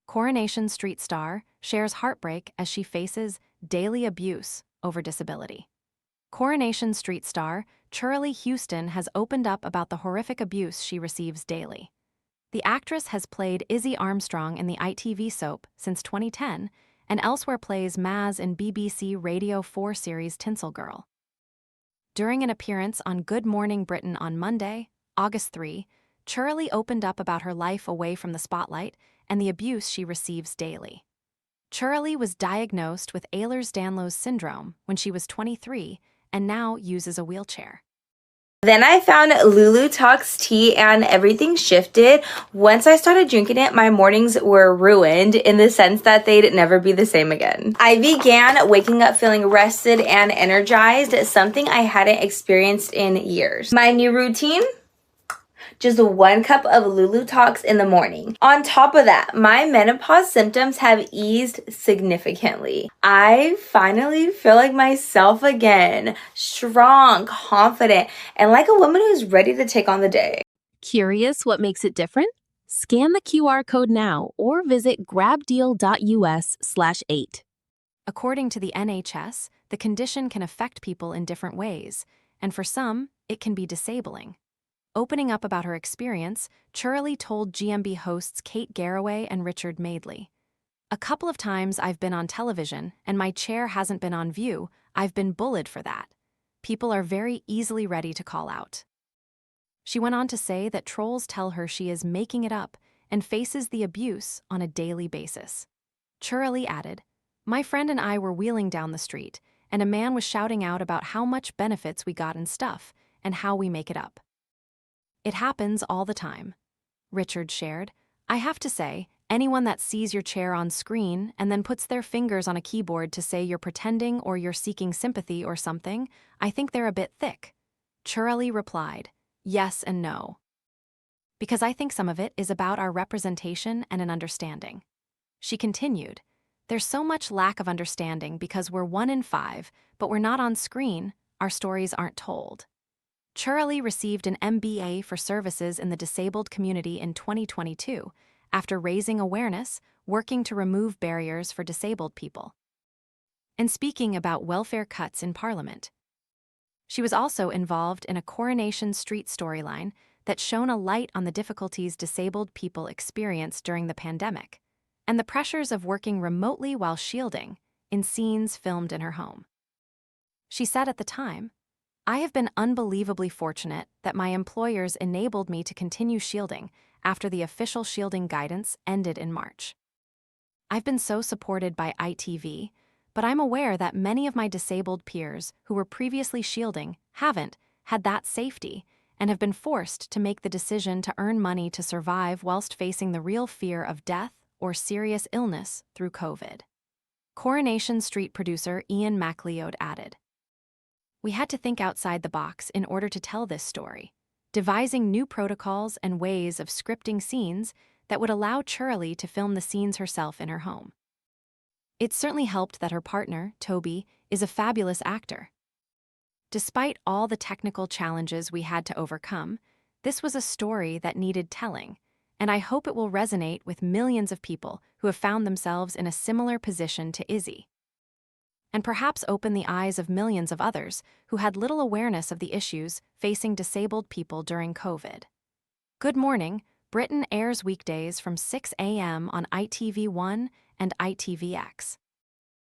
Coronation Street star shares heartbreak as she faces daily abuse over disability. Coronation Street star Cherylee Houston has opened up about the horrific abuse she receives daily. The actress has played Izzy Armstrong in the ITV soap since 2010 and elsewhere plays Maz in BBC Radio 4 series Tinsel Girl. During an appearance on Good Morning Britain on Monday, August 3, Cherylee opened up about her life away from the spotlight and the abuse she receives daily. Cherylee was diagnosed with Ehlers-Danlos syndrome when she was 23 and now uses a wheelchair. Then I found Lulu Talks tea and everything shifted. Once I started drinking it, my mornings were ruined in the sense that they'd never be the same again. I began waking up feeling rested and energized, something I hadn't experienced in years. My new routine? Just 1 cup of Lulu Talks in the morning. On top of that, my menopause symptoms have eased significantly. I finally feel like myself again, strong, confident, and like a woman who's ready to take on the day. Curious what makes it different? Scan the QR code now or visit grabdeal.us/8. According to the NHS, the condition can affect people in different ways, and for some, it can be disabling. Opening up about her experience, Cherylee told GMB hosts Kate Garraway and Richard Madeley, "A couple of times I've been on television and my chair hasn't been on view. I've been bullied for that. People are very easily ready to call out." She went on to say that trolls tell her she is making it up and faces the abuse on a daily basis. Cherylee added, "My friend and I were wheeling down the street, and a man was shouting out about how much benefits we got and stuff, and how we make it up. It happens all the time." Richard shared, "I have to say, anyone that sees your chair on screen and then puts their fingers on a keyboard to say you're pretending or you're seeking sympathy or something, I think they're a bit thick." Cherylee replied, "Yes and no. Because I think some of it is about our representation and an understanding." She continued, "There's so much lack of understanding because we're 1 in 5, but we're not on screen, our stories aren't told." Cherylee received an MBA for services in the disabled community in 2022 after raising awareness, working to remove barriers for disabled people, and speaking about welfare cuts in Parliament. She was also involved in a Coronation Street storyline that shone a light on the difficulties disabled people experienced during the pandemic and the pressures of working remotely while shielding in scenes filmed in her home. She said at the time, "I have been unbelievably fortunate that my employers enabled me to continue shielding after the official shielding guidance ended in March. I've been so supported by ITV, but I'm aware that many of my disabled peers who were previously shielding haven't had that safety and have been forced to make the decision to earn money to survive whilst facing the real fear of death or serious illness through COVID." Coronation Street producer Ian MacLeod added, "We had to think outside the box in order to tell this story, devising new protocols and ways of scripting scenes that would allow Cherylee to film the scenes herself in her home. It certainly helped that her partner, Toby, is a fabulous actor. Despite all the technical challenges we had to overcome, this was a story that needed telling, and I hope it will resonate with millions of people who have found themselves in a similar position to Izzy, and perhaps open the eyes of millions of others who had little awareness of the issues facing disabled people during COVID." Good Morning Britain airs weekdays from 6 a.m. on ITV1 and ITVX.